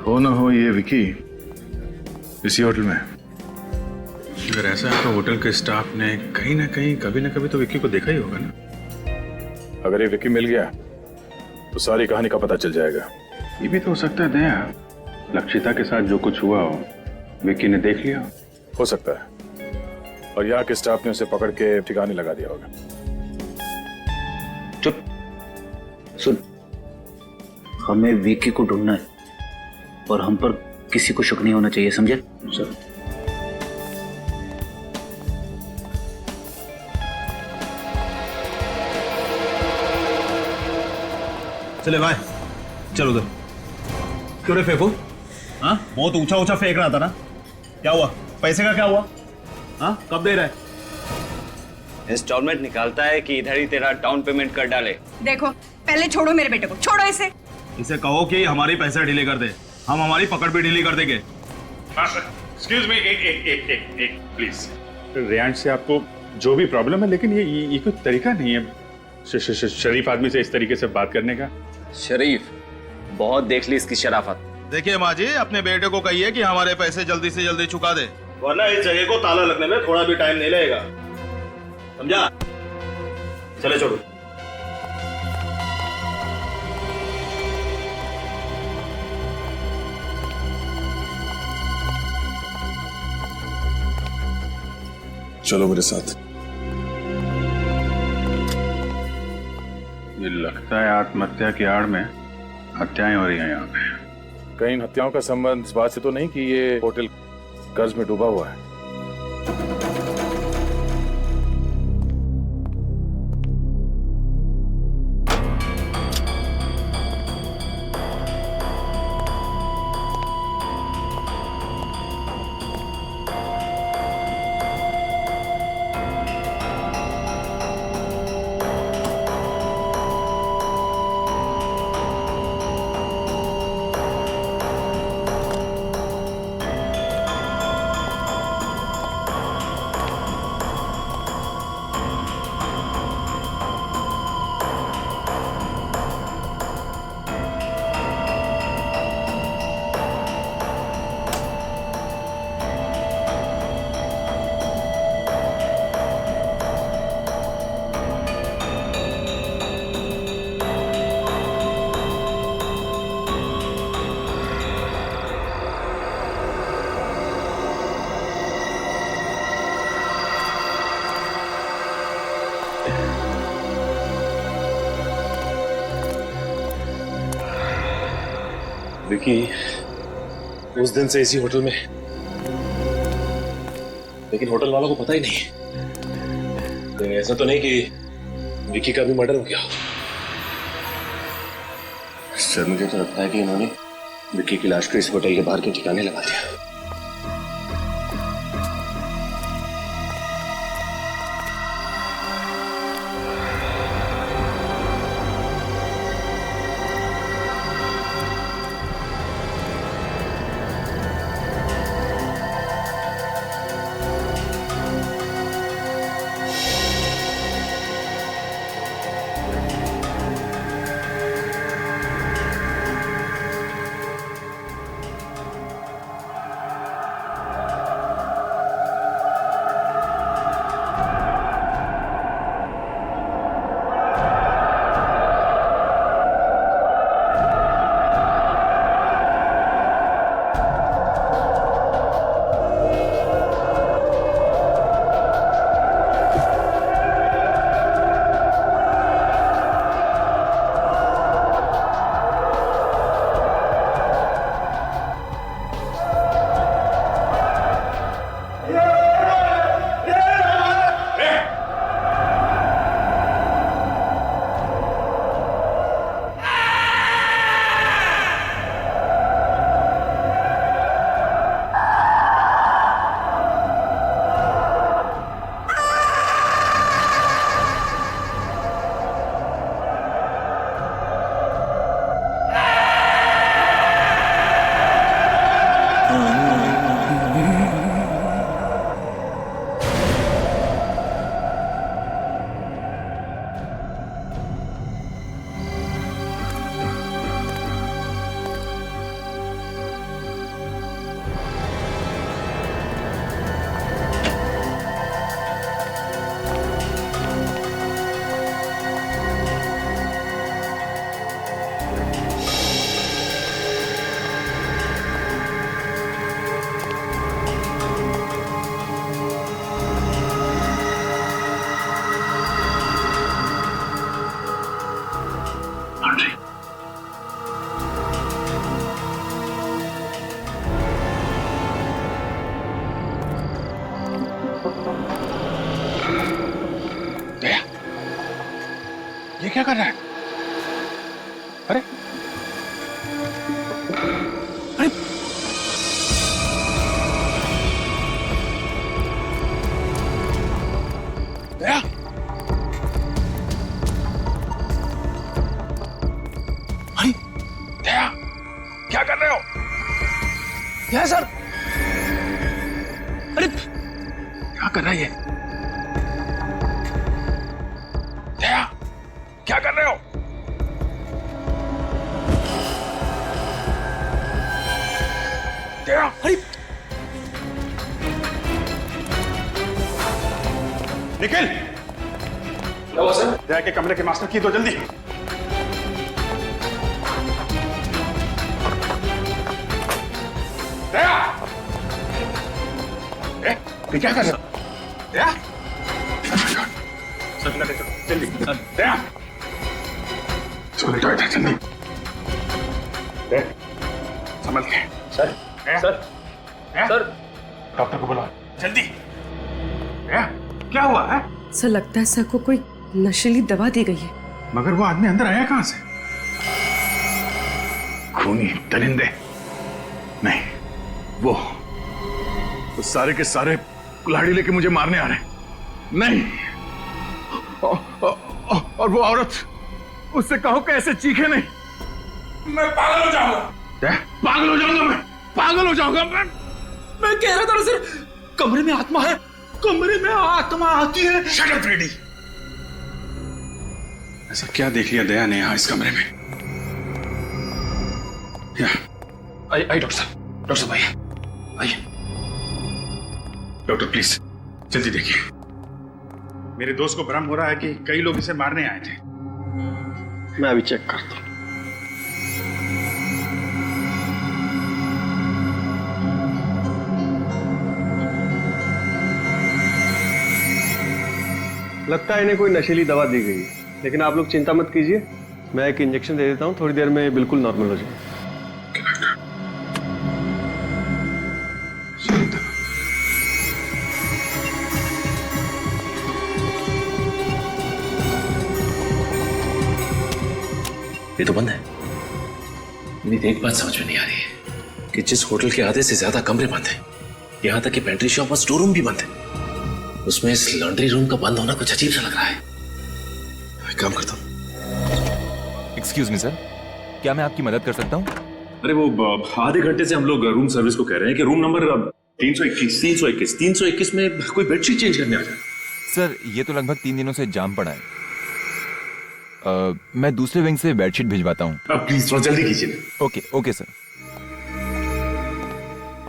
हो ना हो ये विकी इसी होटल में। अगर ऐसा है तो होटल के स्टाफ ने कहीं ना कहीं कभी ना कभी तो विक्की को देखा ही होगा ना। अगर ये विक्की मिल गया तो सारी कहानी का पता चल जाएगा। ये भी तो हो सकता है दया, लक्षिता के साथ जो कुछ हुआ हो विक्की ने देख लिया हो सकता है, और यहाँ के स्टाफ ने उसे पकड़ के ठिकाने लगा दिया होगा। चुप सुन, हमें विक्की को ढूंढना है और हम पर किसी को शक नहीं होना चाहिए, समझे? सर चले भाई, चलो उधर। क्यों रे फेंको? हाँ, बहुत ऊंचा ऊंचा फेंक रहा था ना। क्या हुआ? पैसे का क्या हुआ? हाँ, कब दे रहा है? इंस्टॉलमेंट निकालता है कि इधर ही तेरा डाउन पेमेंट कर डाले। देखो, पहले छोड़ो मेरे बेटे को, छोड़ो इसे। इसे कहो कि हमारी पैसे ढीले कर दे, हम हमारी पकड़ भी ढीली कर देंगे। एक्सक्यूज मी, एक प्लीज। रेयांश से आपको जो भी प्रॉब्लम है, लेकिन ये कोई तरीका नहीं है शरीफ आदमी से इस तरीके से बात करने का। शरीफ, बहुत देख ली इसकी शराफत। देखिए माँ जी, अपने बेटे को कहिए कि हमारे पैसे जल्दी से जल्दी चुका दे, वरना इस जगह को ताला लगने में थोड़ा भी टाइम नहीं लगेगा, समझा? चले छोड़ो। चलो मेरे साथ। ये लगता है आत्महत्या की आड़ में हत्याएं हो रही हैं यहाँ पे। कहीं हत्याओं का संबंध इस बात से तो नहीं कि ये होटल कर्ज में डूबा हुआ है? विकी उस दिन से इसी होटल में, लेकिन होटल वालों को पता ही नहीं। तो ऐसा तो नहीं कि विकी का भी मर्डर हो गया? सर मुझे तो लगता है कि इन्होंने विक्की की लाश को इस होटल के बाहर के ठिकाने लगा दिया। क्या कर रहा है? अरे अरे दया, अरे दया, क्या कर रहे हो? क्या सर? अरे क्या कर रहा है ये? दया, क्या कर रहे हो? दया, अरे निखिल, क्या हुआ सर? दया के कमरे के मास्टर की दो जल्दी। दया, ये क्या कर रहे हो? दया, सर लेटे चलो जल्दी। दया, इसको लेटो इधर जल्दी। दया, संभल के। सर दया, सर दया, सर डॉक्टर को बुलाओ जल्दी। दया, क्या हुआ है? सर लगता है सर को कोई नशीली दवा दी गई है। मगर वो आदमी अंदर आया कहां से? खूनी दरिंदे नहीं, वो सारे के सारे कुल्हाड़ी लेके मुझे मारने आ रहे हैं। नहीं, और वो औरत, उससे कहो कैसे चीखे नहीं। मैं पागल हो जाऊंगा, पागल हो जाऊंगा, मैं पागल हो जाऊंगा। मैं कह रहा था सर, कमरे में आत्मा है, कमरे में आत्मा आती है। Shut up ready. ऐसा क्या देख लिया दया ने यहां इस कमरे में? आइए डॉक्टर साहब आइए, आइए डॉक्टर प्लीज जल्दी देखिए। मेरे दोस्त को भ्रम हो रहा है कि कई लोग इसे मारने आए थे। मैं अभी चेक करता हूं। लगता है इन्हें कोई नशीली दवा दी गई है, लेकिन आप लोग चिंता मत कीजिए, मैं एक इंजेक्शन दे देता हूं, थोड़ी देर में बिल्कुल नॉर्मल हो जाएगा। ये तो बंद है। मेरी एक बात समझ में नहीं आ रही है कि जिस होटल के आधे से ज्यादा कमरे बंद हैं, यहां तक कि पेंट्री शॉप और स्टोर रूम भी बंद है, उसमें इस लॉन्ड्री रूम का बंद होना कुछ अजीब सा लग रहा है। मैं काम करता हूं। एक्सक्यूज मी सर, क्या मैं आपकी मदद कर सकता हूँ? अरे वो आधे घंटे से हम लोग रूम सर्विस को कह रहे हैं कि रूम नंबर 321 में कोई बेडशीट चेंज करने आ जाए। सर ये तो लगभग 3 दिनों से जाम पड़ा है। मैं दूसरे विंग से बेडशीट भिजवाता हूँ। प्लीज थोड़ा जल्दी कीजिए। Okay okay sir.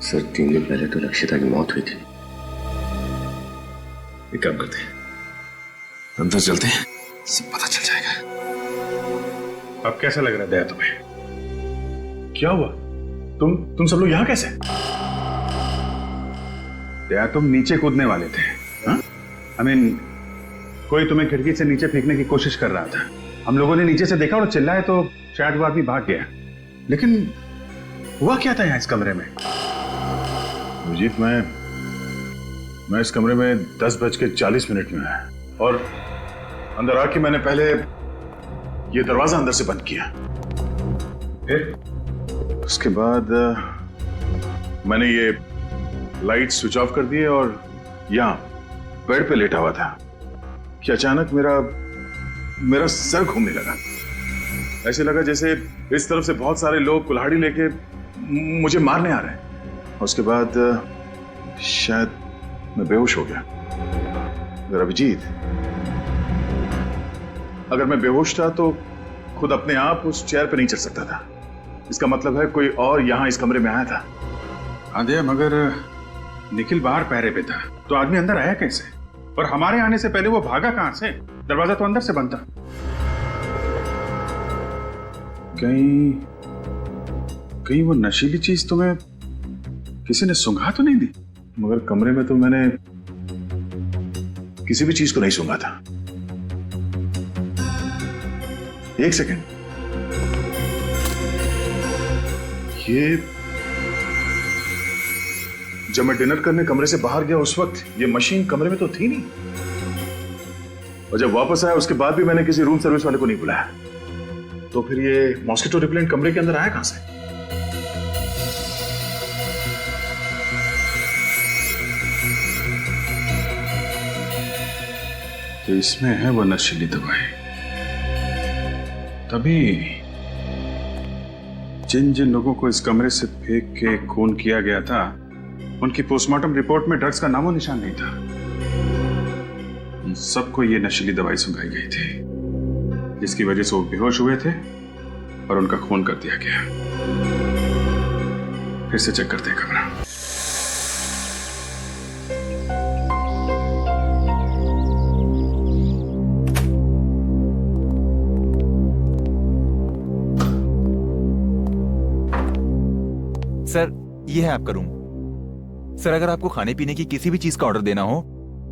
सर 3 दिन पहले तो लक्षिता की मौत हुई थी। एक काम करते हैं, अंदर चलते हैं, सब पता चल जाएगा। अब कैसा लग रहा है दया तुम्हें? क्या हुआ? तुम सब लोग यहां कैसे? दया तुम नीचे कूदने वाले थे। I mean, कोई तुम्हें खिड़की से नीचे फेंकने की कोशिश कर रहा था। हम लोगों ने नीचे से देखा और चिल्लाए तो शायद वो आदमी भाग गया, लेकिन हुआ क्या था यहां इस कमरे में? अजीत, मैं इस कमरे में 10:40 में आया और अंदर आके मैंने पहले ये दरवाजा अंदर से बंद किया, फिर उसके बाद मैंने ये लाइट स्विच ऑफ कर दिए और यहां बेड पे लेटा हुआ था कि अचानक मेरा सर घूमने लगा। ऐसे लगा जैसे इस तरफ से बहुत सारे लोग कुल्हाड़ी लेके मुझे मारने आ रहे हैं। उसके बाद शायद मैं बेहोश हो गया। अगर अभिजीत, अगर मैं बेहोश था तो खुद अपने आप उस चेयर पे नहीं चल सकता था। इसका मतलब है कोई और यहां इस कमरे में आया था। हाँ दया, मगर निखिल बाहर पहरे पे था तो आदमी अंदर आया कैसे? और हमारे आने से पहले वो भागा कहां से? दरवाजा तो अंदर से बंद था। कहीं वो नशीली चीज तुम्हें किसी ने सूंघा तो नहीं दी? मगर कमरे में तो मैंने किसी भी चीज को नहीं सूंघा था। एक सेकंड, ये जब मैं डिनर करने कमरे से बाहर गया उस वक्त ये मशीन कमरे में तो थी नहीं। और जब वापस आया उसके बाद भी मैंने किसी रूम सर्विस वाले को नहीं बुलाया, तो फिर ये मॉस्किटो रिपेलेंट कमरे के अंदर आया कहां से? तो इसमें है वो नशीली दवाई। तभी जिन जिन लोगों को इस कमरे से फेंक के खून किया गया था, उनकी पोस्टमार्टम रिपोर्ट में ड्रग्स का नामो निशान नहीं था। उन सबको ये नशीली दवाई सुंघाई गई थी, जिसकी वजह से वो बेहोश हुए थे और उनका खून कर दिया गया। फिर से चेक करते हैं कमरा। सर, ये है आपका रूम। सर, अगर आपको खाने पीने की किसी भी चीज का ऑर्डर देना हो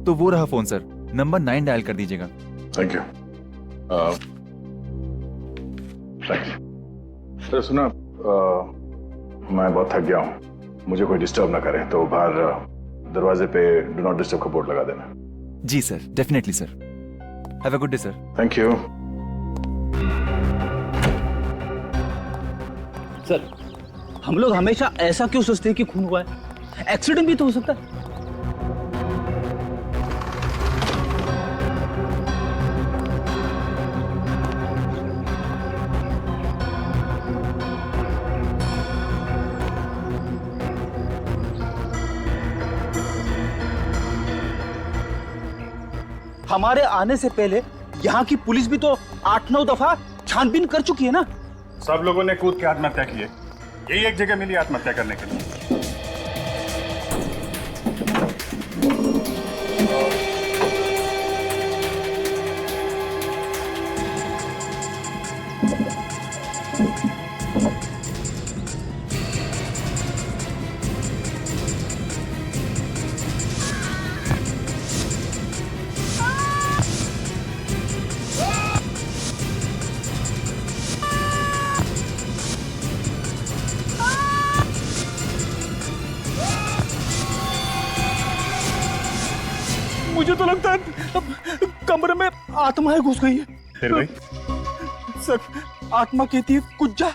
तो वो रहा फोन सर, नंबर 9 डायल कर दीजिएगा। Thank you. सर सुना, मैं बहुत थक गया हूँ, मुझे कोई डिस्टर्ब ना करे, तो बाहर दरवाजे पे डू नॉट डिस्टर्ब का बोर्ड लगा देना। जी sir, definitely sir. Have a good day sir. Thank you. Sir, हम लोग हमेशा ऐसा क्यों सोचते हैं कि खून हुआ है? एक्सीडेंट भी तो हो सकता है। हमारे आने से पहले यहाँ की पुलिस भी तो 8-9 दफा छानबीन कर चुकी है ना। सब लोगों ने कूद के आत्महत्या की है, यही एक जगह मिली आत्महत्या करने के लिए। मुझे तो लगता है कमरे में आत्माएं घुस गई है। फिर भाई? सर, आत्मा कहती है कुछ जा,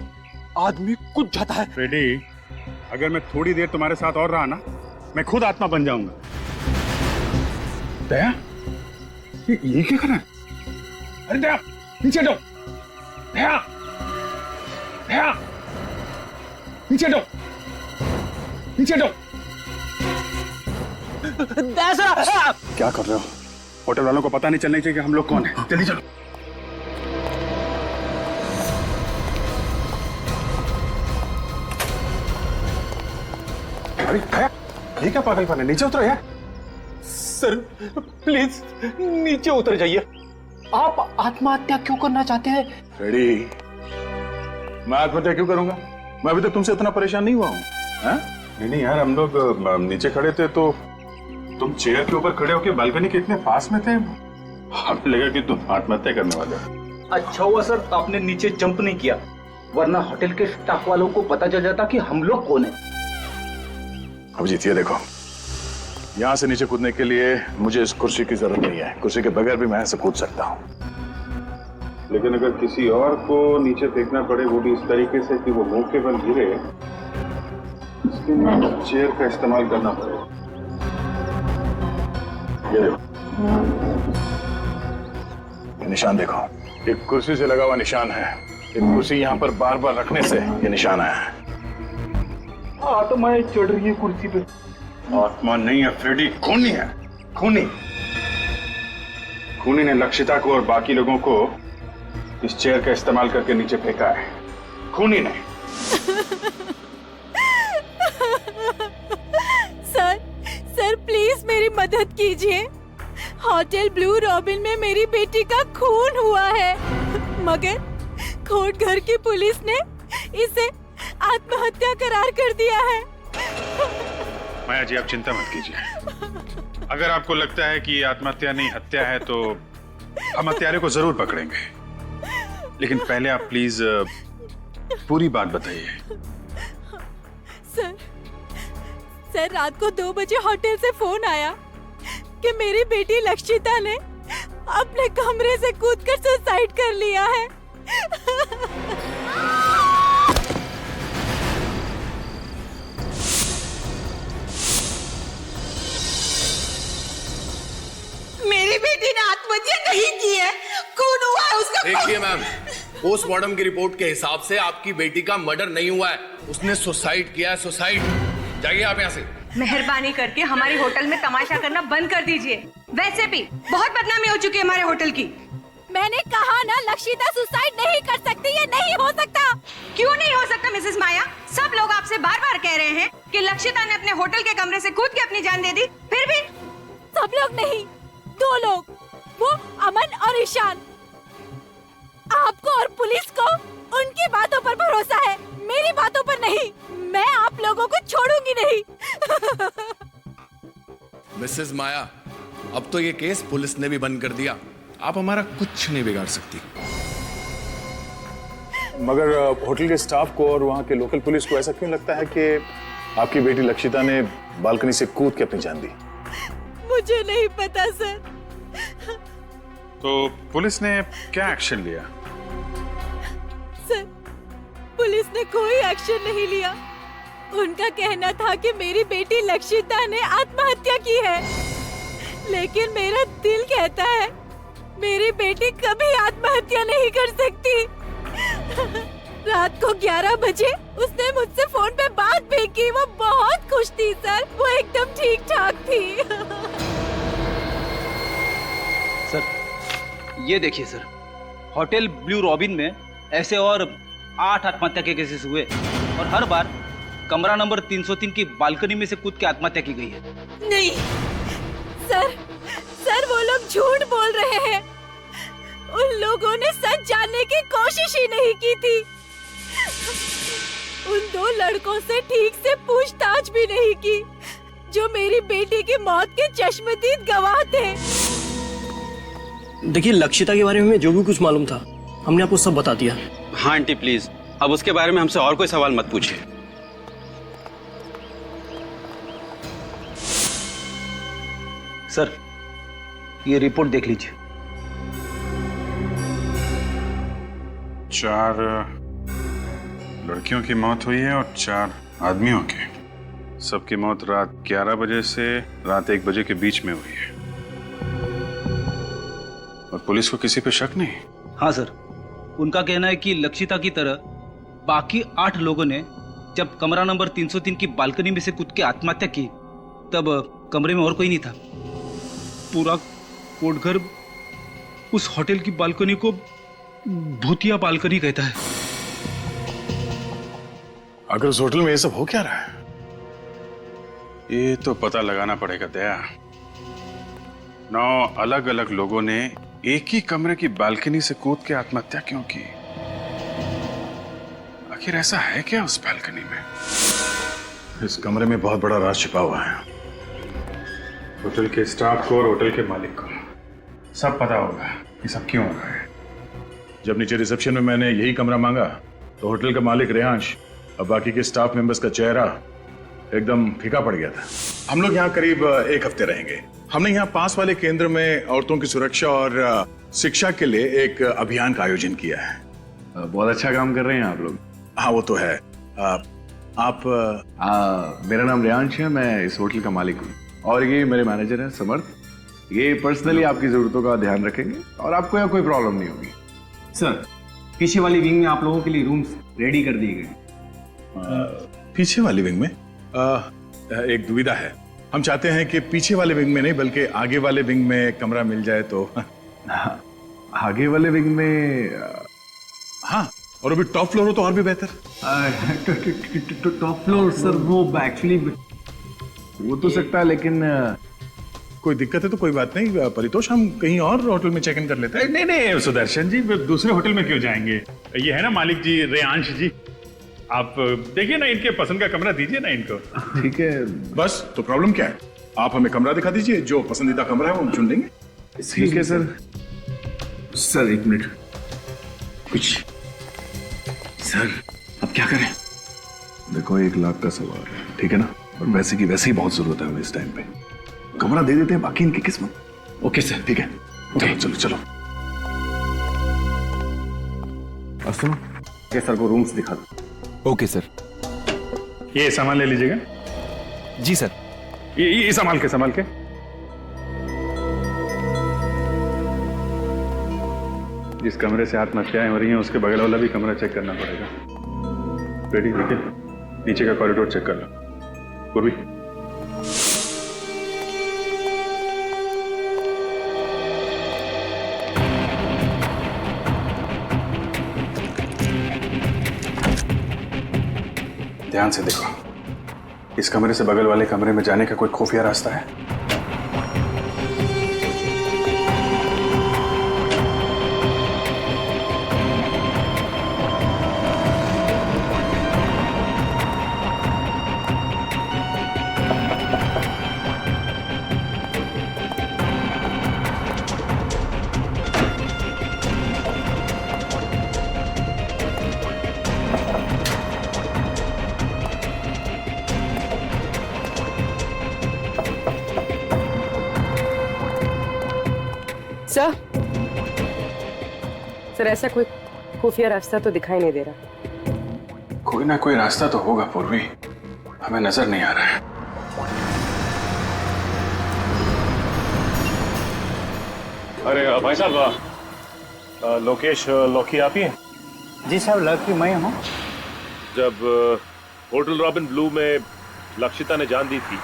आदमी कुछ जाता है। फ्रेडी, अगर मैं थोड़ी देर तुम्हारे साथ और रहा ना, मैं खुद आत्मा बन जाऊंगा। दया, ये क्या कर रहा है? अरे दया, नीचे हटो। दया, दया, नीचे हटो, नीचे हटो। क्या कर रहे हो? होटल वालों को पता नहीं चलना चाहिए कि हम लोग कौन हैं। जल्दी चलो। अरे ये क्या पागलपन है? नीचे उतरो यार। सर प्लीज नीचे उतर जाइए। आप आत्महत्या क्यों करना चाहते हैं? रेडी, मैं आत्महत्या क्यों करूंगा? मैं अभी तक तुमसे इतना परेशान नहीं हुआ हूँ। नहीं यार, हम लोग नीचे खड़े थे तो तुम चेयर के ऊपर खड़े होकर बालकनी के इतने पास में थे, हमें लगा कि तुम आत्महत्या करने वाले हो। अच्छा हुआ सर आपने नीचे जंप नहीं किया, वरना होटल के स्टाफ वालों को पता चल जाता कि हम लोग कौन है। अब जीतिए, देखो यहाँ से नीचे कूदने के लिए मुझे इस कुर्सी की जरूरत नहीं है। कुर्सी के बगैर भी मैं ऐसे कूद सकता हूँ, लेकिन अगर किसी और को नीचे फेंकना पड़े, वो भी इस तरीके से कि वो मुंह के बल गिरे, इसके लिए चेयर का इस्तेमाल करना पड़ेगा। ये देखो, ये निशान देखो, एक कुर्सी से लगा हुआ निशान है। एक कुर्सी यहाँ पर बार बार रखने से ये निशान आया है। आत्माएं चढ़ रही है कुर्सी पे। आत्मा नहीं है फ्रेडी, खूनी है। खूनी खूनी ने लक्षिता को और बाकी लोगों को इस चेयर का इस्तेमाल करके नीचे फेंका है। खूनी ने। सर प्लीज मेरी मदद कीजिए। होटल ब्लू रॉबिन में मेरी बेटी का खून हुआ है, मगर कोर्ट घर की पुलिस ने इसे आत्महत्या करार कर दिया है। माया जी, आप चिंता मत कीजिए। अगर आपको लगता है कि ये आत्महत्या नहीं हत्या है तो हम हत्यारे को जरूर पकड़ेंगे, लेकिन पहले आप प्लीज पूरी बात बताइए। सर रात को 2 बजे होटल से फोन आया कि मेरी बेटी लक्षिता ने अपने कमरे से कूदकर सुसाइड कर लिया है। मेरी बेटी ने आत्महत्या नहीं की है, खून हुआ है उसका। देखिए मैम, पोस्टमार्टम की रिपोर्ट के हिसाब से आपकी बेटी का मर्डर नहीं हुआ है, उसने सुसाइड किया है। सुसाइड। जाइए आप यहाँ से। मेहरबानी करके हमारे होटल में तमाशा करना बंद कर दीजिए। वैसे भी बहुत बदनामी हो चुकी है हमारे होटल की। मैंने कहा ना, लक्षिता सुसाइड नहीं कर सकती, ये नहीं हो सकता। क्यों नहीं हो सकता मिसेस माया? सब लोग आपसे बार बार कह रहे हैं कि लक्षिता ने अपने होटल के कमरे से कूद के अपनी जान दे दी, फिर भी। सब लोग नहीं, 2 लोग, वो अमन और ईशान। आपको और पुलिस को उनकी बातों पर भरोसा है, मेरी बातों पर नहीं। मैं आप लोगों को छोड़ूंगी नहीं। मिसेस माया, अब तो ये केस पुलिस ने भी बंद कर दिया, आप हमारा कुछ नहीं बिगाड़ सकती। मगर होटल के स्टाफ को और वहाँ के लोकल पुलिस को ऐसा क्यों लगता है कि आपकी बेटी लक्षिता ने बालकनी से कूद के अपनी जान दी? मुझे नहीं पता सर। तो पुलिस ने क्या एक्शन लिया? सर, पुलिस ने कोई एक्शन नहीं लिया। उनका कहना था कि मेरी बेटी लक्षिता ने आत्महत्या की है, लेकिन मेरा दिल कहता है मेरी बेटी कभी आत्महत्या नहीं कर सकती। रात को 11 बजे उसने मुझसे फोन पे बात भी की। वो बहुत खुश थी सर, वो एकदम ठीक ठाक थी। सर, ये देखिए सर, होटल ब्लू रॉबिन में ऐसे और 8 आत्महत्या के केसेस हुए और हर बार कमरा नंबर 303 की बालकनी में से कूद के आत्महत्या की गई है। नहीं सर, सर वो लोग झूठ बोल रहे हैं। उन लोगों ने सच जानने की कोशिश ही नहीं की थी। उन 2 लड़कों से ठीक से पूछताछ भी नहीं की, जो मेरी बेटी की मौत के चश्मदीद गवाह थे। देखिए, लक्षिता के बारे में जो भी कुछ मालूम था हमने आपको सब बता दिया। हाँ आंटी प्लीज, अब उसके बारे में हमसे और कोई सवाल मत पूछिए। सर, ये रिपोर्ट देख लीजिए। 4 लड़कियों की मौत हुई है और 4 आदमियों की। सबकी मौत रात 11 बजे से रात 1 बजे के बीच में हुई है। और पुलिस को किसी पे शक नहीं? हाँ सर, उनका कहना है कि लक्षिता की तरह बाकी 8 लोगों ने जब कमरा नंबर 303 की बालकनी में से कूद के आत्महत्या की, तब कमरे में और कोई नहीं था। पूरा कोटघर उस होटल की बालकनी को भूतिया बालकनी कहता है। अगर उस होटल में ये सब हो क्या रहा है, ये तो पता लगाना पड़ेगा दया। 9 अलग अलग लोगों ने एक ही कमरे की बालकनी से कूद के आत्महत्या क्यों की? आखिर ऐसा है क्या उस बालकनी में? इस कमरे में बहुत बड़ा राज छिपा हुआ है। होटल के स्टाफ को और होटल के मालिक को सब पता होगा कि सब क्यों हो रहा है। जब नीचे रिसेप्शन में मैंने यही कमरा मांगा तो होटल का मालिक रेयांश और बाकी के स्टाफ मेंबर्स का चेहरा एकदम फीका पड़ गया था। हम लोग यहाँ करीब 1 हफ्ते रहेंगे। हमने यहाँ पास वाले केंद्र में औरतों की सुरक्षा और शिक्षा के लिए एक अभियान का आयोजन किया है। बहुत अच्छा काम कर रहे हैं आप लोग। हाँ वो तो है। आप मेरा नाम रेयांश है, मैं इस होटल का मालिक हूँ और ये मेरे मैनेजर हैं समर्थ। ये पर्सनली आपकी जरूरतों का ध्यान रखेंगे और आपको यहाँ कोई प्रॉब्लम नहीं होगी। सर, पीछे वाली विंग में आप लोगों के लिए रूम्स रेडी कर दिए गए। पीछे वाली विंग में एक दुविधा है। हम चाहते हैं कि पीछे वाले विंग में नहीं बल्कि आगे वाले विंग में कमरा मिल जाए तो। आगे वाले विंग में? हाँ, और अभी टॉप फ्लोर हो तो और भी बेहतर। टॉप फ्लोर सर, वो एक्चुअली वो तो सकता है, लेकिन कोई दिक्कत है तो कोई बात नहीं, परितोष हम कहीं और होटल में चेक इन कर लेते हैं। नहीं नहीं सुदर्शन जी, दूसरे होटल में क्यों जाएंगे? ये है ना मालिक जी, रेयांश जी, आप देखिए ना, इनके पसंद का कमरा दीजिए ना इनको। ठीक है, बस तो प्रॉब्लम क्या है? आप हमें कमरा दिखा दीजिए, जो पसंदीदा कमरा है वो हम चुन लेंगे। ठीक है सर। Sir 1 minute. कुछ सर, अब क्या करें? देखो 1 लाख का सवाल है, ठीक है ना, और वैसे की वैसे ही बहुत जरूरत है हमें इस टाइम पे। कमरा दे देते हैं, बाकी इनकी किस्मत। ओके सर, ठीक है। चलो चलो। और सुनो, ये सर को रूम्स दिखा दो। Okay sir. ये सामान ले लीजिएगा। जी सर। ये संभाल के संभाल के। जिस कमरे से आत्महत्याएं हो रही हैं उसके बगल वाला भी कमरा चेक करना पड़ेगा। बेटी देखिए, नीचे का कॉरिडोर चेक कर लो। पूर्वी, ध्यान से देखो, इस कमरे से बगल वाले कमरे में जाने का कोई खुफिया रास्ता है? सर ऐसा कोई खुफिया रास्ता तो दिखाई नहीं दे रहा। कोई ना कोई रास्ता तो होगा पूर्वी, हमें नजर नहीं आ रहा है। अरे भाई साहब, लोकेश लौकी आप ही हैं? जी साहब, लकी मैं हूँ। जब होटल रॉबिन ब्लू में लक्षिता ने जान दी थी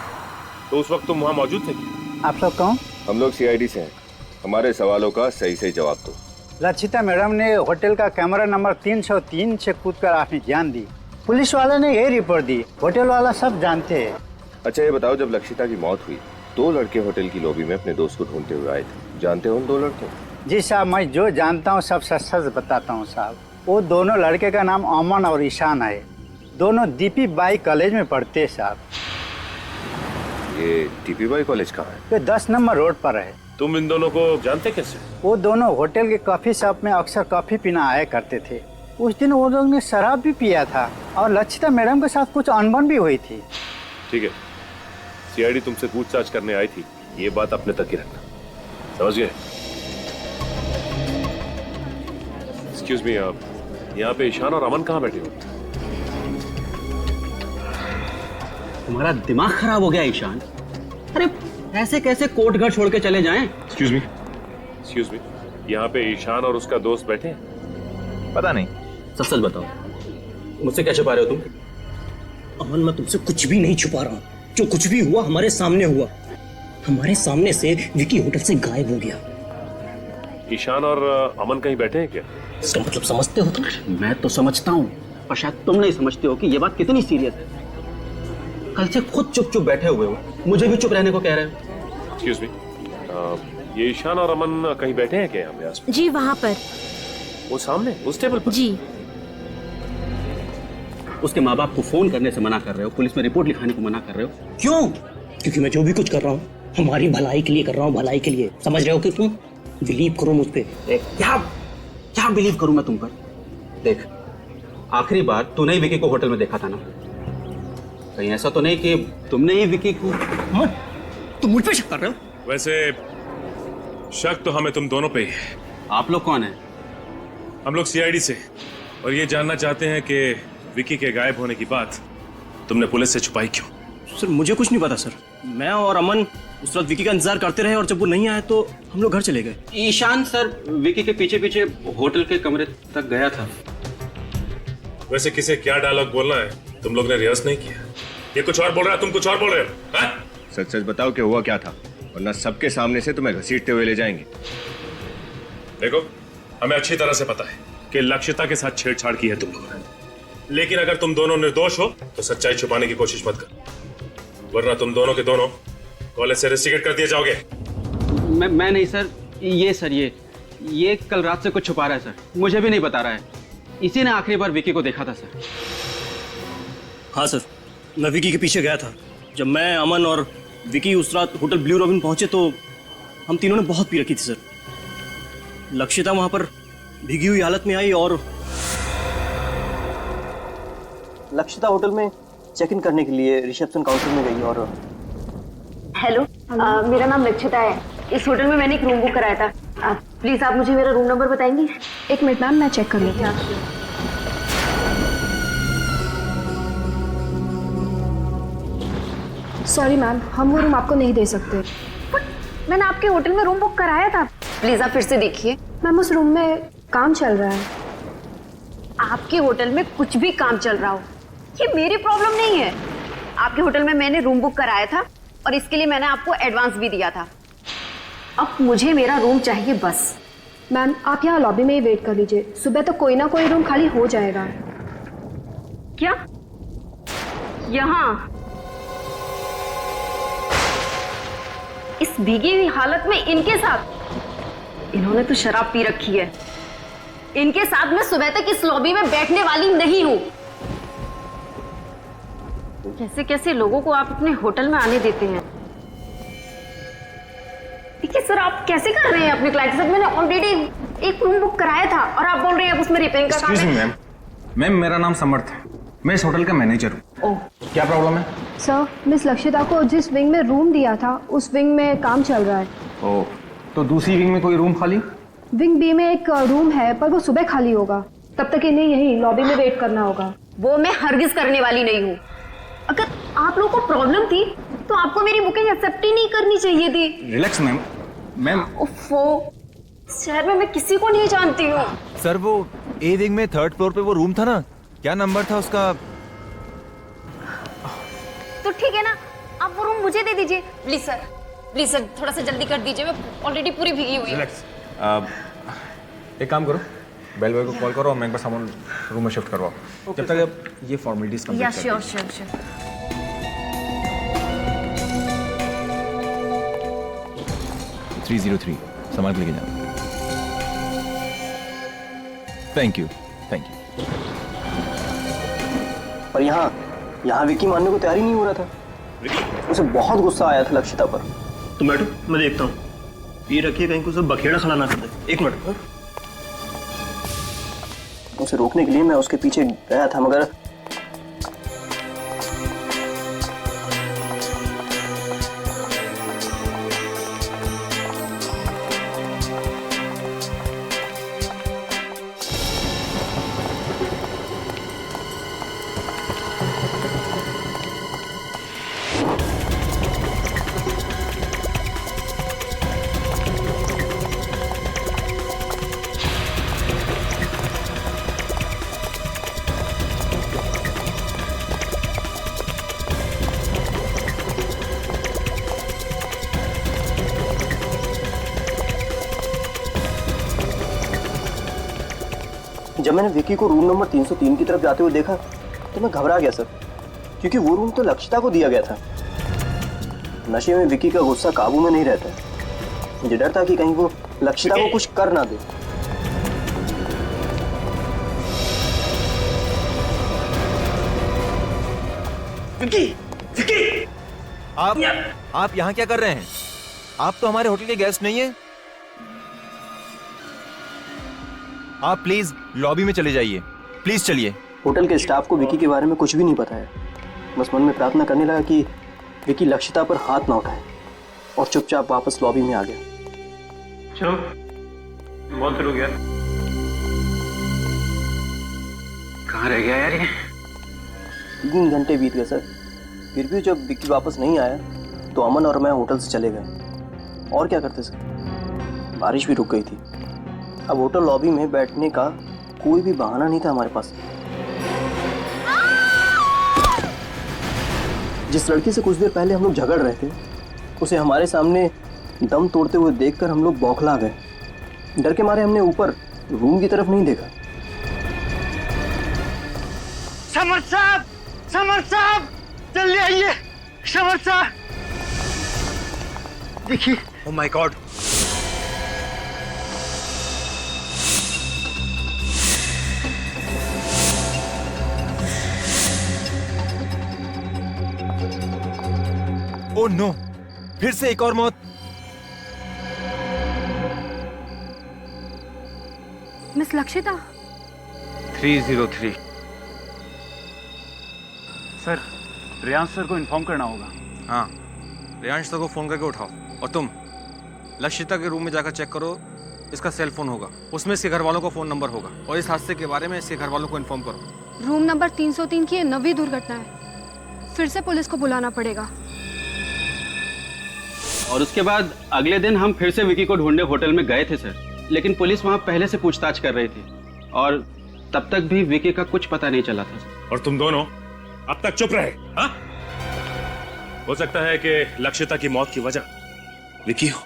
तो उस वक्त तुम वहाँ मौजूद थे? आप लोग कौन? हम लोग सीआईडी से हैं। हमारे सवालों का सही सही जवाब दो। लक्षिता मैडम ने होटल का कैमरा नंबर 303 से कूदकर आपने जान दी। पुलिस वाले ने यही रिपोर्ट दी, होटल वाला सब जानते हैं। अच्छा ये बताओ, जब लक्षिता की मौत हुई 2 लड़के होटल की लॉबी में अपने दोस्त को ढूंढते हुए आए थे, जानते हो उन 2 लड़कों? जी साहब, मैं जो जानता हूँ सब सच सच बताता हूँ साहब। वो दोनों लड़के का नाम अमन और ईशान है। दोनों दीपी बाई कॉलेज में पढ़ते हैं साहब। ये दीपी बाई कॉलेज कहाँ है? ये 10 नंबर रोड पर है। तुम इन दोनों को जानते कैसे? वो दोनों होटल के कॉफी शॉप में अक्सर कॉफी पीना आया करते थे। उस दिन वो लोग ने शराब भी पिया था और लक्षिता मैडम के साथ कुछ अनबन भी हुई थी। ठीक है, सीआईडी तुमसे पूछताछ करने आई थी, ये बात अपने तक ही रखना, समझ गए? एक्सक्यूज मी, आप यहाँ पे ईशान और अमन कहाँ बैठे हो? तुम्हारा दिमाग खराब हो गया ईशान? अरे ऐसे कैसे कोर्ट घर छोड़ के चले जाएं? एक्सक्यूज मी, यहाँ पे ईशान और उसका दोस्त बैठे हैं? पता नहीं। सच सच बताओ, मुझसे क्या छुपा रहे हो तुम? अमन, मैं तुमसे कुछ भी नहीं छुपा रहा हूँ। जो कुछ भी हुआ हमारे सामने हुआ। हमारे सामने से विकी होटल से गायब हो गया। ईशान और अमन कहीं बैठे हैं क्या? इसका मतलब समझते हो तुम? मैं तो समझता हूँ, पर शायद तुम नहीं समझते हो कि ये बात कितनी सीरियस है। कल से खुद चुप चुप बैठे हुए हो, मुझे भी चुप रहने को कह रहे हो। एक्सक्यूज मी, ये ईशान और अमन कहीं बैठे हैं क्या यहाँ पे आसपास? जी वहाँ पर। वो सामने उस टेबल पर? जी। उसके माँ बाप को फोन करने से मना कर रहे हो, पुलिस में रिपोर्ट लिखाने को मना कर रहे हो, क्यों? क्योंकि मैं जो भी कुछ कर रहा हूँ हमारी भलाई के लिए कर रहा हूँ, भलाई के लिए। समझ रहे हो कि तुम? बिलीव करो मुझ पे। क्या बिलीव करूँ मैं तुम पर? देख, आखिरी बार तूने ही विकी को होटल में देखा था ना? कहीं ऐसा तो नहीं कि तुमने ही विकी को? तुम मुझ पे शक कर रहे हो? वैसे शक तो हमें तुम दोनों पे ही है। आप लोग कौन हैं? हम लोग सीआईडी से, और ये जानना चाहते हैं कि विकी के गायब होने की बात तुमने पुलिस से छुपाई क्यों? सर मुझे कुछ नहीं पता सर। मैं और अमन उस रात विकी का इंतजार करते रहे और जब वो नहीं आया तो हम लोग घर चले गए। ईशान सर विकी के पीछे पीछे होटल के कमरे तक गया था। वैसे किसे क्या डायलॉग बोलना है तुम लोग ने रिहर्स नहीं किया? ये कुछ और बोल रहा है, तुम कुछ और बोल रहे हो। हाँ? सच सच बताओ कि हुआ क्या था, वरना सबके सामने से तुम्हें घसीटते हुए ले जाएंगे। देखो, हमें अच्छी तरह से पता है कि लक्षिता के साथ छेड़छाड़ की है तुम लोगों ने, लेकिन अगर तुम दोनों निर्दोष हो तो सच्चाई छुपाने की कोशिश मत कर, वरना तुम दोनों के दोनों कॉलेज से रेस्टिकेट कर दिए जाओगे। मैं नहीं सर, ये कल रात से कुछ छुपा रहा है सर, मुझे भी नहीं बता रहा है। इसी ने आखिरी बार विकी को देखा था सर। हाँ सर, मैं विकी के पीछे गया था। जब मैं, अमन और विकी उस रात होटल ब्लू रॉबिन पहुंचे तो हम तीनों ने बहुत पी रखी थी सर। लक्षिता वहां पर भीगी हुई हालत में आई और लक्षिता होटल में चेक इन करने के लिए रिसेप्शन काउंटर में गई और हेलो, मेरा नाम लक्षिता है। इस होटल में मैंने एक रूम बुक कराया था। प्लीज आप मुझे मेरा रूम नंबर बताएंगी? एक मिनट मैम, मैं चेक कर लेती हूँ। सॉरी मैम, हम वो रूम आपको नहीं दे सकते। मैंने आपके होटल में रूम बुक कराया था। प्लीज आप फिर से देखिए। मैम उस रूम में काम चल रहा है। आपके होटल में कुछ भी काम चल रहा हो, ये मेरी प्रॉब्लम नहीं है। आपके होटल में मैंने रूम बुक कराया था और इसके लिए मैंने आपको एडवांस भी दिया था। अब मुझे मेरा रूम चाहिए बस। मैम आप यहाँ लॉबी में ही वेट कर लीजिए, सुबह तक कोई ना कोई रूम खाली हो जाएगा। क्या? यहाँ इस भीगी हुई हालत में इनके साथ? इन्होंने तो शराब पी रखी है। इनके साथ मैं सुबह तक इस लॉबी में बैठने वाली नहीं हूं। कैसे कैसे लोगों को आप अपने होटल में आने देते हैं? देखिए सर, आप कैसे कर रहे हैं अपने क्लाइंट के साथ? मैंने ऑलरेडी एक रूम बुक कराया था और आप बोल रहे हैं अब उसमें रिपेयरिंग का काम है। मैम मेरा नाम समर्थ है, मैं इस होटल का मैनेजर हूँ। ओह, क्या प्रॉब्लम है? सर मिस लक्षिता को जिस विंग में रूम दिया था उस विंग में काम चल रहा है। ओह, तो दूसरी विंग में कोई रूम खाली? विंग बी में एक रूम है पर वो सुबह खाली होगा, तब तक इन्हें यही लॉबी में वेट करना होगा। वो मैं हरगिज करने वाली नहीं हूँ। अगर आप लोगों को प्रॉब्लम थी तो आपको मेरी बुकिंग एक्सेप्ट ही नहीं करनी चाहिए थी। Relax ma'am. मैम ओफो, शहर में मैं किसी को नहीं जानती हूँ। सर वो ए विंग में 3rd फ्लोर पे वो रूम था ना, क्या नंबर था उसका? तो ठीक है ना, आप वो रूम मुझे दे दीजिए। प्लीज सर थोड़ा सा जल्दी कर दीजिए, मैं ऑलरेडी पूरी भीगी हुई हूँ। रिलैक्स। एक काम करो, बेल बॉय को कॉल करो और मैं एक बार सामान रूम में शिफ्ट करवाओ। जब तक आप ये फॉर्मेलिटीज कंप्लीट कर श्योर। 303 सामान लेके जाओ। Thank you. और यहाँ विकी मानने को तैयार ही नहीं हो रहा था। उसे बहुत गुस्सा आया था लक्षिता पर। तुम बैठो, मैं देखता हूँ। ये रखिए कहीं को उसे बखेड़ा खड़ा ना कर दे। एक मिनट। उसे रोकने के लिए मैं उसके पीछे गया था, मगर जब मैंने विकी को रूम नंबर 303 की तरफ जाते हुए देखा तो मैं घबरा गया सर, क्योंकि वो रूम तो लक्षिता को दिया गया था। नशे में विकी का गुस्सा काबू में नहीं रहता। मुझे डर था कि कहीं वो लक्षिता को कुछ कर ना दे। विकी! आप यहाँ क्या कर रहे हैं? आप तो हमारे होटल के गेस्ट नहीं हैं। आप प्लीज लॉबी में चले जाइए, प्लीज चलिए। होटल के स्टाफ को विकी के बारे में कुछ भी नहीं पता है। बस मन में प्रार्थना करने लगा कि विकी लक्षिता पर हाथ ना उठाए, और चुपचाप वापस लॉबी में आ गया। चलो बहुत देर हो गया। कहाँ रह गया यार ये? 3 घंटे बीत गए सर, फिर भी जब विकी वापस नहीं आया तो अमन और मैं होटल से चले गए। और क्या करते सर, बारिश भी रुक गई थी। अब होटल लॉबी में बैठने का कोई भी बहाना नहीं था हमारे पास। जिस लड़की से कुछ देर पहले हम लोग झगड़ रहे थे, उसे हमारे सामने दम तोड़ते हुए देखकर हम लोग बौखला गए। डर के मारे हमने ऊपर रूम की तरफ नहीं देखा। समर्थ साहब जल्दी आइए। समर्थ साहब देखिए। Oh my God, oh no, फिर से एक और मौत। Miss Lakshita. 303 sir, Riyansh sir को इन्फॉर्म करना होगा। हाँ, रियांश सर को फोन करके उठाओ। और तुम लक्षिता के रूम में जाकर चेक करो इसका सेल फोन होगा, उसमें इसके घर वालों का फोन नंबर होगा और इस हादसे के बारे में इसके घर वालों को इन्फॉर्म करो। रूम नंबर 303 की ये 9वीं दुर्घटना है। फिर से पुलिस को बुलाना पड़ेगा। और उसके बाद अगले दिन हम फिर से विकी को ढूंढने होटल में गए थे सर, लेकिन पुलिस वहां पहले से पूछताछ कर रही थी और तब तक भी विकी का कुछ पता नहीं चला था। और तुम दोनों अब तक चुप रहे? हाँ? हो सकता है कि लक्षिता की मौत की वजह विकी हो।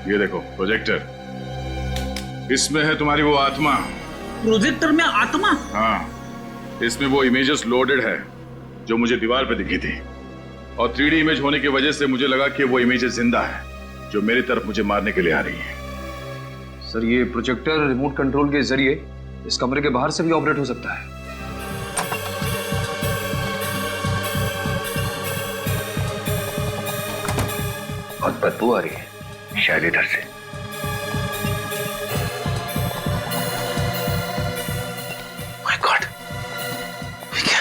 ये देखो प्रोजेक्टर, इसमें है तुम्हारी वो आत्मा। प्रोजेक्टर में आत्मा? हाँ, इसमें वो इमेजेस लोडेड है जो मुझे दीवार पे दिखी थी और 3D इमेज होने की वजह से मुझे लगा कि वो इमेजेस जिंदा है जो मेरी तरफ मुझे मारने के लिए आ रही है। सर, ये प्रोजेक्टर रिमोट कंट्रोल के जरिए इस कमरे के बाहर से भी ऑपरेट हो सकता है। बहुत बदबू आ रही है, शायद इधर से। माय गॉड, क्या?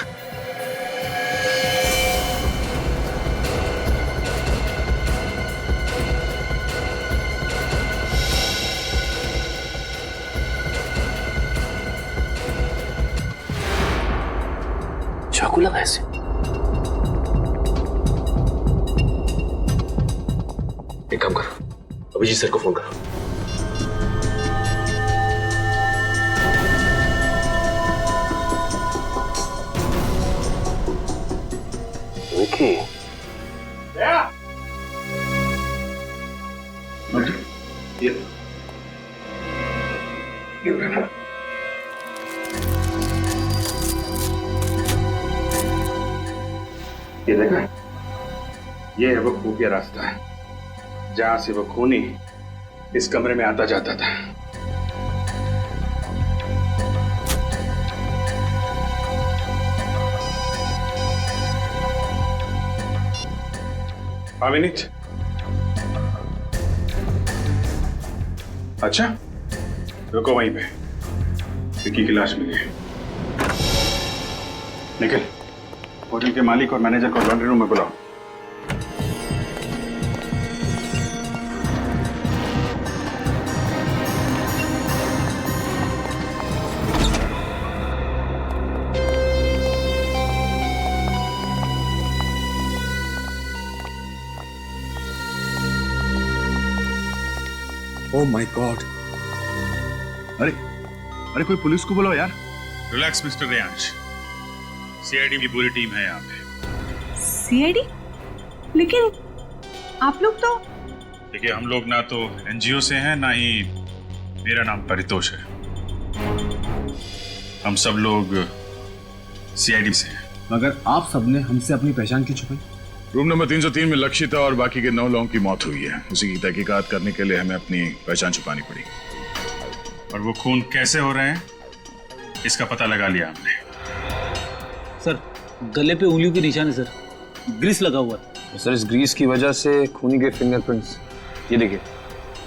चाकू लगा ऐसे? एक काम करो, अभिजीत सर को फोन करो। विकी, ये देखा, ये है वो खुफिया रास्ता है जहां से वो खूनी इस कमरे में आता जाता था। मिनट। अच्छा, रुको वहीं पे, विकी की लाश मिली है। निखिल, होटल के मालिक और मैनेजर को लॉन्ड्री रूम में बुलाओ। ओह माय गॉड! अरे अरे, कोई पुलिस को बुलाओ यार। रिलैक्स मिस्टर रेयांश, सीआईडी की पूरी टीम है यहाँ पे। सीआईडी? लेकिन आप लोग तो... देखिए, हम लोग ना तो एनजीओ से हैं, ना ही मेरा नाम परितोष है। हम सब लोग सीआईडी से हैं। मगर आप सबने हमसे अपनी पहचान क्यों छुपाई? रूम नंबर 303 में लक्षिता और बाकी के 9 लोगों की मौत हुई है। उसी की तहकीकात करने के लिए हमें अपनी पहचान छुपानी पड़ी और वो खून कैसे हो रहे हैं इसका पता लगा लिया हमने। सर, गले पे उंगलियों के निशान है सर, ग्रीस लगा हुआ है। सर, इस ग्रीस की वजह से खूनी के फिंगरप्रिंट्स, ये देखिए,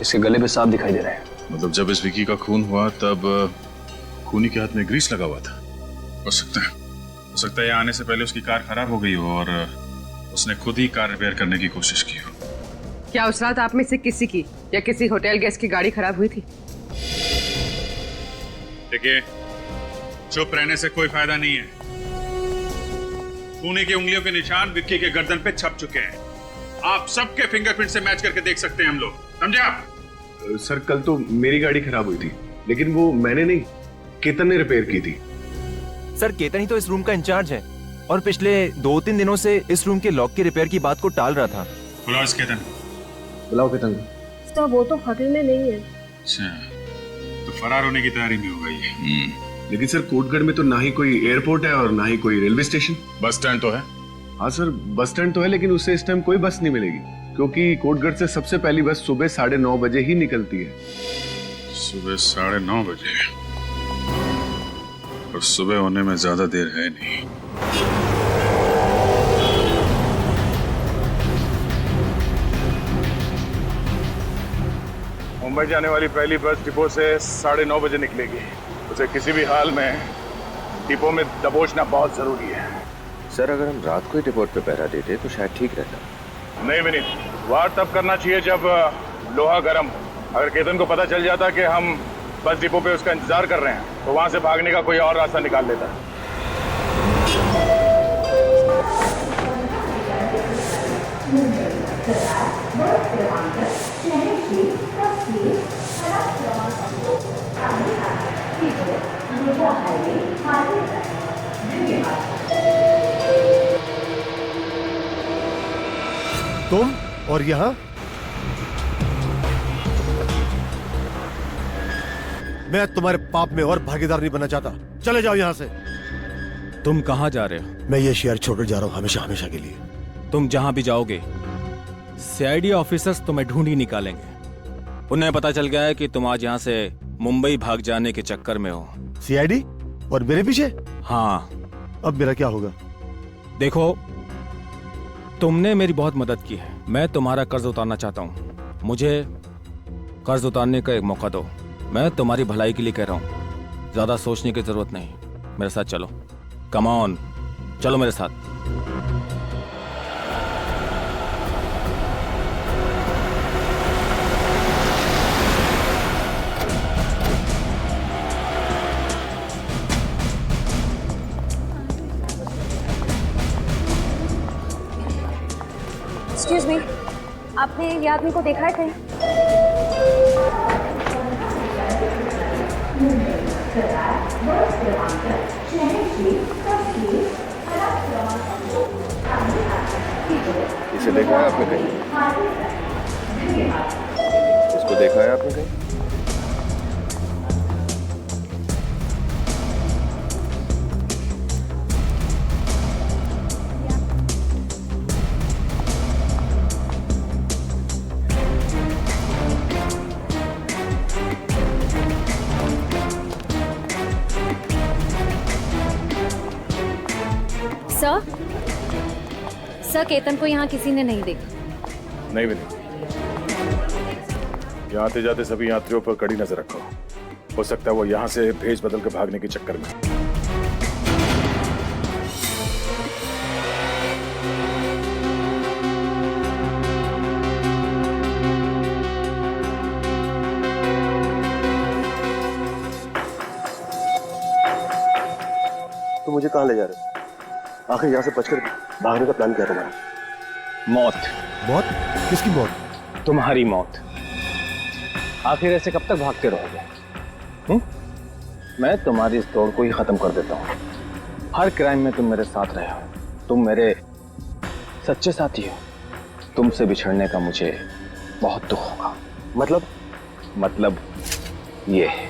इसके गले पे साफ दिखाई दे रहा है। मतलब जब इस विकी का खून हुआ तब खूनी के हाथ में ग्रीस लगा हुआ था। हो सकता है यहाँ आने से पहले उसकी कार खराब हो गई हो और उसने खुद ही कार रिपेयर करने की कोशिश की हो। क्या उस रात आप में से किसी की या किसी होटल गेस्ट की गाड़ी खराब हुई थी? देखिए, चुप रहने से कोई फायदा नहीं है। खूनी की उंगलियों के निशान विक्की के गर्दन पे छप चुके हैं। आप सबके फिंगरप्रिंट से मैच करके देख सकते हैं हम लोग, समझे आप? सर, कल तो मेरी गाड़ी खराब हुई थी, लेकिन वो मैंने नहीं, केतन ने रिपेयर की थी। सर, केतन ही तो इस रूम का इंचार्ज है और पिछले 2-3 दिनों से इस रूम के लॉक के रिपेयर की बात को टाल रहा था। बुलाओ इस केतन। बुलाओ केतन। तो वो तो होटल में नहीं है। अच्छा, तो फरार होने की तैयारी में होगा ये। लेकिन सर कोटगढ़ में तो ना ही कोई एयरपोर्ट है और ना ही कोई रेलवे स्टेशन। बस स्टैंड तो है। हाँ सर, बस स्टैंड तो है, लेकिन उससे इस टाइम कोई बस नहीं मिलेगी, क्योंकि कोटगढ़ से सबसे पहली बस सुबह 9:30 बजे ही निकलती है। सुबह 9:30 बजे? और सुबह होने में ज्यादा देर है नहीं। मुंबई जाने वाली पहली बस डिपो से 9:30 बजे निकलेगी। उसे किसी भी हाल में डिपो में दबोचना बहुत जरूरी है। सर, अगर हम रात को ही डिपोट पे पहरा देते तो शायद ठीक रहता। नहीं विनीत, वार तब करना चाहिए जब लोहा गर्म हो। अगर केतन को पता चल जाता कि हम बस डिपो पे उसका इंतजार कर रहे हैं तो वहां से भागने का कोई और रास्ता निकाल लेता। तुम और यहाँ? मैं तुम्हारे पाप में और भागीदार नहीं बनना चाहता। चले जाओ यहाँ से। तुम कहाँ जा रहे हो? मैं ये शहर छोड़कर जा रहा हूँ हमेशा हमेशा के लिए। तुम जहां भी जाओगे सीआईडी ऑफिसर्स तुम्हें ढूंढ ही निकालेंगे। उन्हें पता चल गया है कि तुम आज यहाँ से मुंबई भाग जाने के चक्कर में हो। सीआईडी और मेरे पीछे? हाँ। अब मेरा क्या होगा? देखो, तुमने मेरी बहुत मदद की है। मैं तुम्हारा कर्ज उतारना चाहता हूँ। मुझे कर्ज उतारने का एक मौका दो। मैं तुम्हारी भलाई के लिए कह रहा हूँ, ज्यादा सोचने की जरूरत नहीं। मेरे साथ चलो। कम ऑन, चलो मेरे साथ। एक्सक्यूज मी, आपने ये आदमी को देखा है कहीं? इसे देखा है आपने कहीं? इसको देखा है आपने कहीं? सर, केतन को यहाँ किसी ने नहीं देखा। नहीं विनीत, यहाँ आते जाते सभी यात्रियों पर कड़ी नजर रखो। हो सकता है वो यहाँ से भेज बदल के भागने के चक्कर में। तो मुझे कहाँ ले जा रहे हो? आखिर यहाँ से बचकर भागने का प्लान क्या तुम्हारा? मौत। मौत? किसकी मौत? तुम्हारी मौत। आखिर ऐसे कब तक भागते रहोगे? मैं तुम्हारी इस दौड़ को ही खत्म कर देता हूँ। हर क्राइम में तुम मेरे साथ रहे हो। तुम मेरे सच्चे साथी हो। तुमसे बिछड़ने का मुझे बहुत दुख होगा। मतलब ये है।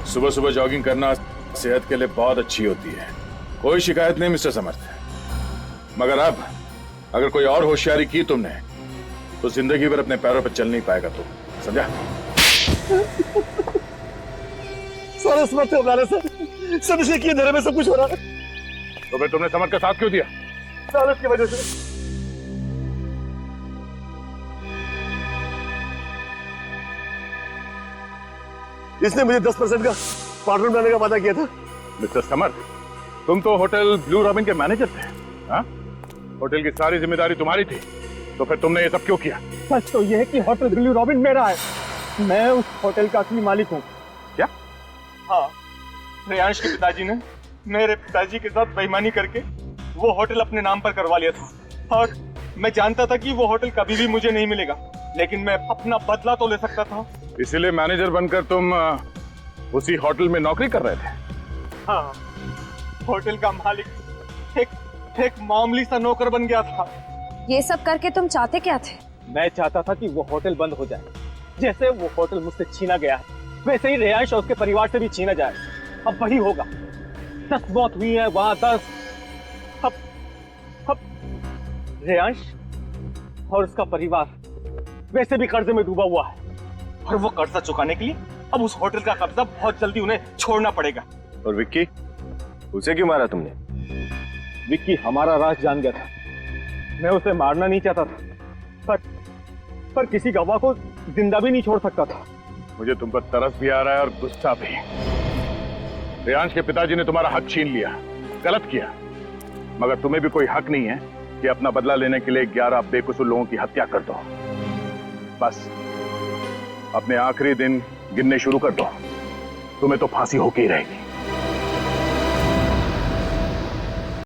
सुबह सुबह जॉगिंग करना सेहत के लिए बहुत अच्छी होती है। कोई शिकायत नहीं मिस्टर समर्थ। मगर अब अगर कोई और होशियारी की तुमने तो जिंदगी भर अपने पैरों पर चल नहीं पाएगा। तो समझा? सारा समर्थ से हमारा सर, सब इसके किए धरे में सब कुछ हो रहा है। तो फिर तुमने समर्थ का साथ क्यों दिया? सालस की वजह से। इसने मुझे 10% का पार्टनर बनाने का वादा किया था। मिस्टर समर्थ, तुम तो होटल ब्लू रॉबिन के मैनेजर थे, हाँ? होटल की सारी जिम्मेदारी तुम्हारी थी, तो फिर तुमने ये सब क्यों किया? सच तो यह है कि होटल ब्लू रॉबिन मेरा है। मैं उस होटल का असली मालिक हूँ। क्या? हाँ, रेयांश के पिताजी ने मेरे पिताजी के साथ बेईमानी करके वो होटल अपने नाम पर करवा लिया था, और मैं जानता था कि वो होटल कभी भी मुझे नहीं मिलेगा, लेकिन मैं अपना बदला तो ले सकता था। इसीलिए मैनेजर बनकर तुम उसी होटल में नौकरी कर रहे थे? हाँ, होटल का मालिक एक मामूली सा नौकर बन गया था। ये सब करके तुम चाहते क्या थे? मैं चाहता था कि वो होटल बंद हो जाए। जैसे वो होटल मुझसे छीना गया है, वैसे ही रेयांश और उसके परिवार से भी छीना जाए। अब वही होगा। 10 मौत हुई है वहां, 10। अब रेयांश और उसका परिवार वैसे भी कर्जे में डूबा हुआ है, और वो कर्जा चुकाने के लिए अब उस होटल का कब्जा बहुत जल्दी उन्हें छोड़ना पड़ेगा। और विक्की, उसे क्यों मारा तुमने? विक्की हमारा राज जान गया था। मैं उसे मारना नहीं चाहता था, पर किसी गवाह को जिंदा भी नहीं छोड़ सकता था। मुझे तुम पर तरस भी आ रहा है और गुस्सा भी। रेयांश के पिताजी ने तुम्हारा हक छीन लिया, गलत किया, मगर तुम्हें भी कोई हक नहीं है कि अपना बदला लेने के लिए 11 बेकसूर लोगों की हत्या कर दो। बस अपने आखिरी दिन गिनने शुरू कर दो, तुम्हें तो फांसी होके ही रहेगी।